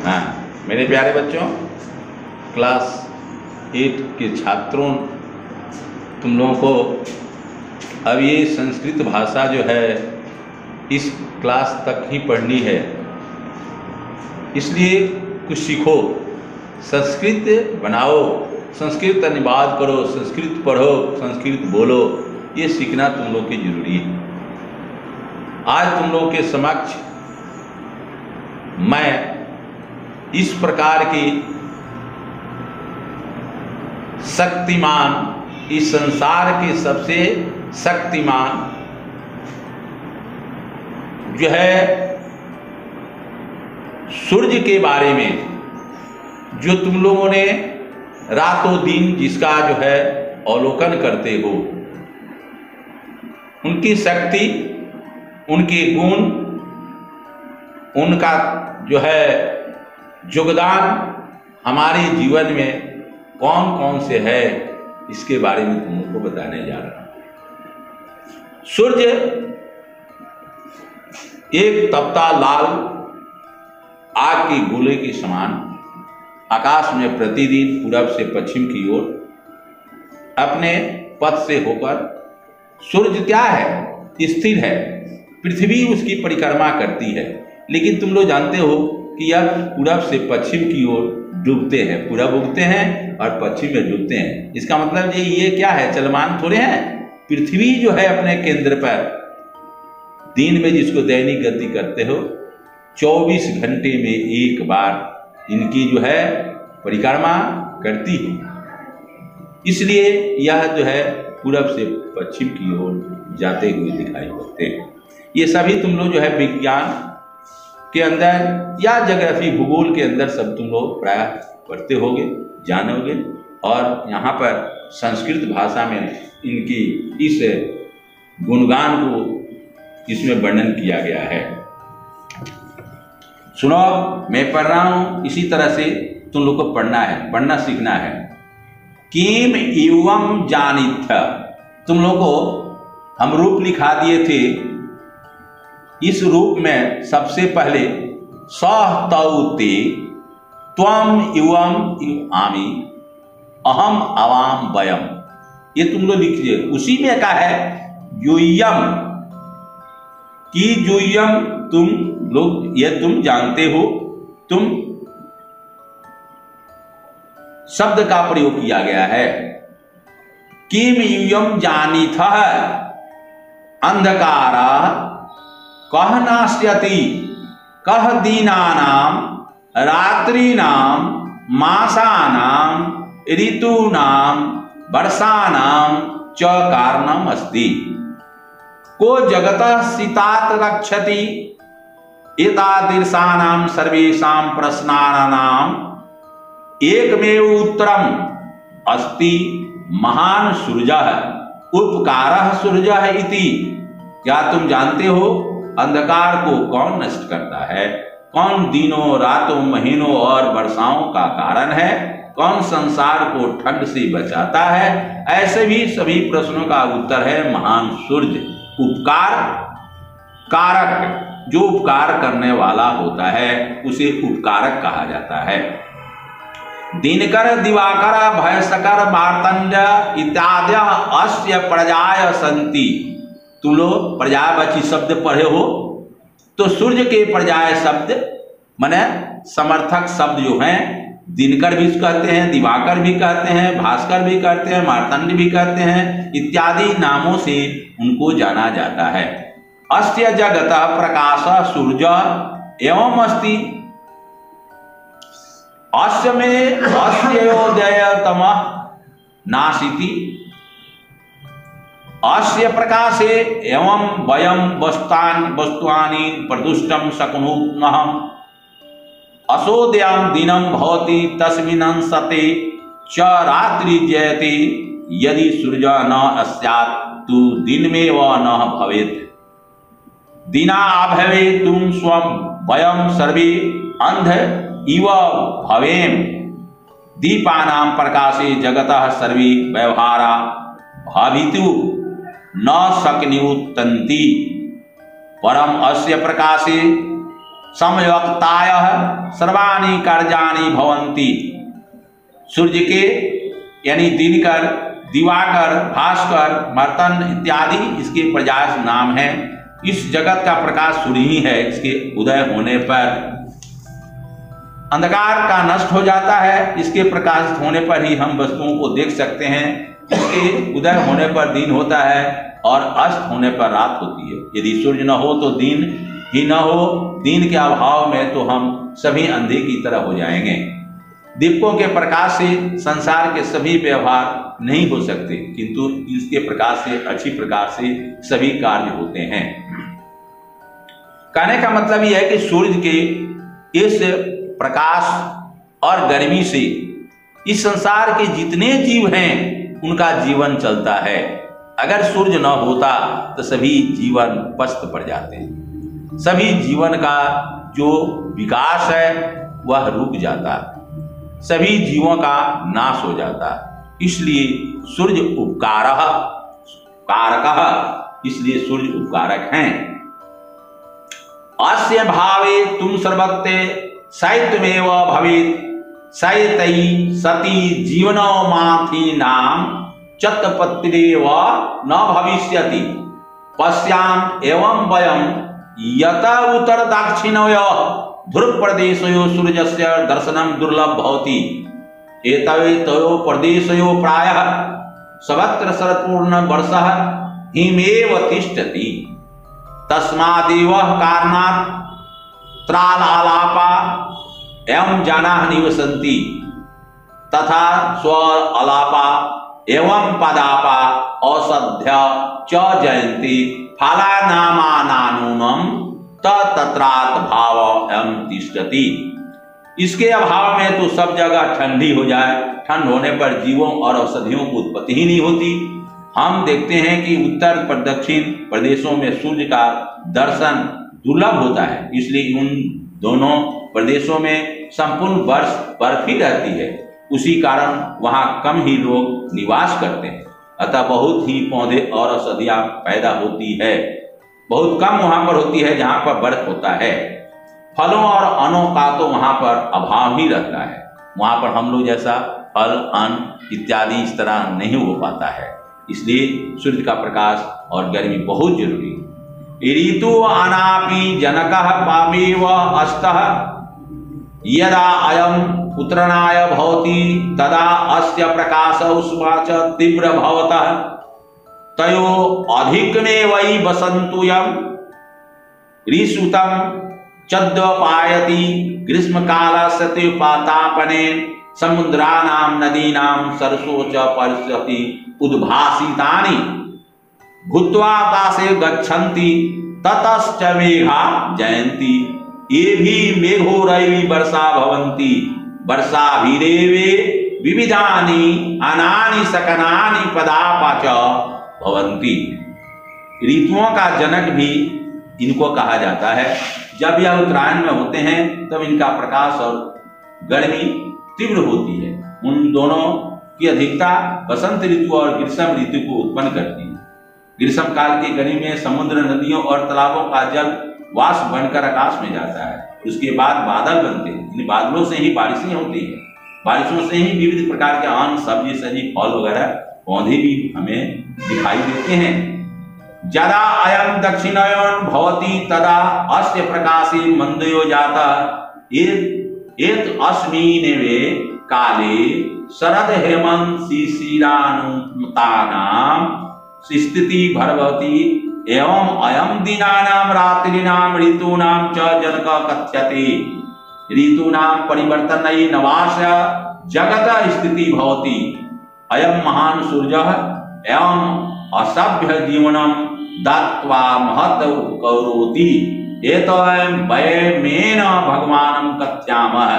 हाँ मेरे प्यारे बच्चों, क्लास 8 के छात्रों, तुम लोगों को अब ये संस्कृत भाषा जो है इस क्लास तक ही पढ़नी है, इसलिए कुछ सीखो, संस्कृत बनाओ, संस्कृत अनुवाद करो, संस्कृत पढ़ो, संस्कृत बोलो, ये सीखना तुम लोग की जरूरी है। आज तुम लोग के समक्ष मैं इस प्रकार की शक्तिमान, इस संसार के सबसे शक्तिमान जो है सूर्य के बारे में, जो तुम लोगों ने रातों दिन जिसका जो है अवलोकन करते हो, उनकी शक्ति, उनके गुण, उनका जो है योगदान हमारे जीवन में कौन कौन से है, इसके बारे में तुम लोगों को बताने जा रहा हूं। सूर्य एक तपता लाल आग के गोले के समान आकाश में प्रतिदिन पूरब से पश्चिम की ओर अपने पथ से होकर, सूर्य क्या है, स्थिर है, पृथ्वी उसकी परिक्रमा करती है, लेकिन तुम लोग जानते हो कि यह पूरब से पश्चिम की ओर डूबते हैं, पूरब उगते हैं और पश्चिम में डूबते हैं। इसका मतलब ये क्या है, चलमान थोड़े हैं। पृथ्वी जो है अपने केंद्र पर दिन में जिसको दैनिक गति करते हो, 24 घंटे में एक बार इनकी जो है परिक्रमा करती है, इसलिए यह जो है पूरब से पश्चिम की ओर जाते हुए दिखाई पड़ते हैं। ये सभी तुम लोग जो है विज्ञान के अंदर या ज्योग्राफी, भूगोल के अंदर सब तुम लोग प्राय पढ़ते होगे, जानोगे। और यहाँ पर संस्कृत भाषा में इनकी इस गुणगान को इसमें वर्णन किया गया है। सुनो, मैं पढ़ रहा हूँ, इसी तरह से तुम लोग को पढ़ना है, पढ़ना सीखना है। किम एवं जानिथ, तुम लोग को हम रूप लिखा दिए थे। इस रूप में सबसे पहले सह तौते त्वम एवं आमी अहम अवाम वयम, ये तुम लोग लिखिए। उसी में क्या है, यूयम की यूयम, तुम लोग ये तुम जानते हो, तुम शब्द का प्रयोग किया गया है। किम यूयम जानीथ अंधकारा कह नाश्यति कह दीनानाम रात्रीनाम मासानाम ऋतूनाम वर्षानाम च कारणम अस्ति। को जगतः सीतात रक्षति एतादृशानां सर्वेषां प्रश्नानां एकमेव उत्तरम अस्ति महान सूर्यः उपकारः सूर्यः इति। क्या तुम जानते हो अंधकार को कौन नष्ट करता है, कौन दिनों रातों महीनों और वर्षाओं का कारण है, कौन संसार को ठंड से बचाता है? ऐसे भी सभी प्रश्नों का उत्तर है महान सूर्य। उपकार कारक, जो उपकार करने वाला होता है उसे उपकारक कहा जाता है। दिनकर दिवाकर भयसकर मार्तंड इत्यादि अस्य प्रजाय संति। तुम लोग पर्यायवाची शब्द पढ़े हो, तो सूर्य के पर्याय शब्द माने समर्थक शब्द जो हैं, दिनकर भी कहते हैं, दिवाकर भी कहते हैं, भास्कर भी कहते हैं, मार्तंड भी कहते हैं, इत्यादि नामों से उनको जाना जाता है। अस्य जगतः प्रकाश सूर्य एवं अस्ति। अस्य में अस्योदयतमः नाशिति। अस्य प्रकाशे एवं वयं वस्तुआनि प्रदुष्टं शक्नुमः। असोदयं दिनं भवति तस्मिन्सते च रात्रि जयते। यदि सूर्य न स्यात् तु दिनमेव न भवेत्। दिना अभवे तुम स्वं वयं सर्वे अंध इव भवेम। दीपानां प्रकाशे जगतः सर्वे व्यवहारा भावितु न शक्नुतन्ति। परम अस्य प्रकाशे समयुक्तायः सर्वाणि कार्याणि भवन्ति। सूर्य के यानी दिनकर, दिवाकर, भास्कर, मर्तन इत्यादि इसके प्रजास नाम है। इस जगत का प्रकाश सूर्य ही है। इसके उदय होने पर अंधकार का नष्ट हो जाता है। इसके प्रकाशित होने पर ही हम वस्तुओं को देख सकते हैं। इसके उदय होने पर दिन होता है और अस्त होने पर रात होती है। यदि सूर्य न हो तो दिन ही न हो। दिन के अभाव में तो हम सभी अंधे की तरह हो जाएंगे। दीपकों के प्रकाश से संसार के सभी व्यवहार नहीं हो सकते, किंतु इसके प्रकाश से अच्छी प्रकार से सभी कार्य होते हैं। कहने का मतलब यह है कि सूर्य के इस प्रकाश और गर्मी से इस संसार के जितने जीव हैं उनका जीवन चलता है। अगर सूर्य न होता तो सभी जीवन पस्त पड़ जाते हैं। सभी जीवन का जो विकास है वह रुक जाता, सभी जीवों का नाश हो जाता। इसलिए सूर्य उपकारः कारकः, इसलिए सूर्य उपकारक हैं। अस्य भावे तुम सर्वत्रे साहित्यमेव भवेत् साहित्यि सति जीवनो माथि नाम चत्पत्तिरेव न भविष्यति। पश्याम एवं वयं यत उत्तर दक्षिणयोः ध्रुव प्रदेशयोः सूर्यस्य दर्शनं दुर्लभ भवति। एतयोः प्रदेशयोः प्रायः सर्वत्र शरत्पूर्ण वर्षः हिमेव तिष्ठति। तस्मादेव कारणात् त्रालालापा एवं जनाः निवसन्ति तथा स्वलापा एवं पदापा औषध्या च जयन्ति। फलानामानानूनं तत्रात् भाव एवं तिष्ठति। इसके अभाव में तो सब जगह ठंडी हो जाए। ठंड होने पर जीवों और औषधियों की उत्पत्ति ही नहीं होती। हम देखते हैं कि उत्तर और दक्षिण प्रदेशों में सूर्य का दर्शन दुर्लभ होता है। इसलिए उन दोनों प्रदेशों में संपूर्ण वर्ष बर्फ ही रहती है। उसी कारण वहाँ कम ही लोग निवास करते हैं। अतः बहुत ही पौधे और औषधियाँ पैदा होती है। बहुत कम वहाँ पर होती है जहाँ पर बर्फ होता है। फलों और अन्नों का तो वहाँ पर अभाव ही रहता है। वहाँ पर हम लोग जैसा फल, अन्न इत्यादि इस तरह नहीं हो पाता है। इसलिए सूर्य का प्रकाश और गर्मी बहुत जरूरी है। ऋतु अनापि जनकः पापेव अस्तः यदा अयम उत्तरणाय भवति तदा अस्य प्रकाश उष्मा च तीव्र भवतः तयो अधिकमेवै वसन्तुयं ऋषुतं चद्वपायति ग्रीष्मकालस्य पातापने समुद्रानां नदीनां सरसो च परिष्यति उद्भासितानि भूत्वाकाशे गच्छन्ति ततश्च मेघा जयन्ति। ये भी मेघोरैः वर्षा भवन्ति वर्षाभिरेवे विविधानि अनानि सकनानि पदापा च भवन्ति। ऋतुओं का जनक भी इनको कहा जाता है। जब यह उत्तरायण में होते हैं तब इनका प्रकाश और गर्मी तीव्र होती है। उन दोनों की अधिकता बसंत ऋतु और ग्रीष्म ऋतु को उत्पन्न करती है। ग्रीष्म काल की गर्मी में समुद्र, नदियों और तालाबों का जल वाष्प बनकर आकाश में जाता है। उसके बाद बादल बनते हैं। इन बादलों से ही बारिशें होती है। बारिशों से ही विविध प्रकार के अन्न, सब्जी, सब्जी, फल वगैरह पौधे भी हमें दिखाई देते हैं। यदा अयं दक्षिणायन भवति तदा अस्य प्रकाशे मंदयो जातः एत अस्मिन्नेव काले शरद हेमंत शिशिरानुतानां स्थिति भवति एवं अयं दिनानां रात्रीनां ऋतूनां च जनकः कथ्यते। ऋतूनां परिवर्तनै नवास जगत स्थिति भवति। अयं महान् सूर्यः एवं असभ्य जीवनं दत्त्वा महत् उपकरोति। एतवं वयमेन भगवानं कथयामः।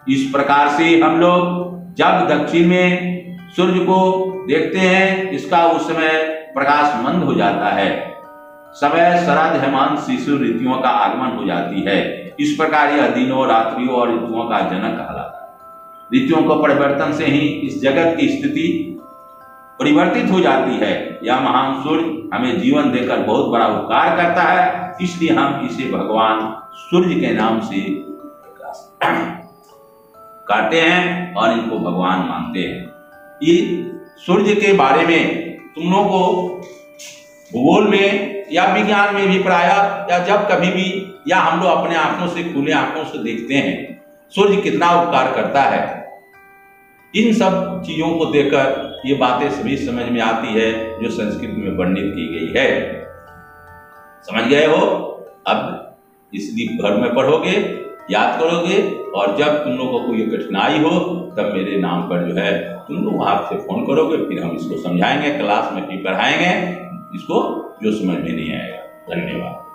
इस प्रकार से हम लोग जब दक्षिण में सूर्य को देखते हैं, इसका उस समय प्रकाश मंद हो जाता है। समय शरद, हेमंत, शिशिर ऋतुओं का आगमन हो जाती है। इस प्रकार यह दिनों, रात्रियों और ऋतुओं का जनक कहलाता है। ऋतुओं को परिवर्तन से ही इस जगत की स्थिति परिवर्तित हो जाती है। यह महान सूर्य हमें जीवन देकर बहुत बड़ा उपकार करता है। इसलिए हम इसे भगवान सूर्य के नाम से कहते हैं और इनको भगवान मानते हैं। ये सूर्य के बारे में तुम लोगों को भूगोल में या विज्ञान में भी प्राय या जब कभी भी या हम लोग अपने आंखों से खुले आंखों से देखते हैं सूर्य कितना उपकार करता है। इन सब चीजों को देखकर ये बातें सभी समझ में आती है जो संस्कृत में वर्णित की गई है। समझ गए हो? अब इसलिए घर में पढ़ोगे, याद करोगे और जब तुम लोगों को कोई कठिनाई हो तब मेरे नाम पर जो है तुम लोग वहां से फोन करोगे, फिर हम इसको समझाएंगे, क्लास में भी पढ़ाएंगे इसको जो समझ में नहीं आएगा। धन्यवाद।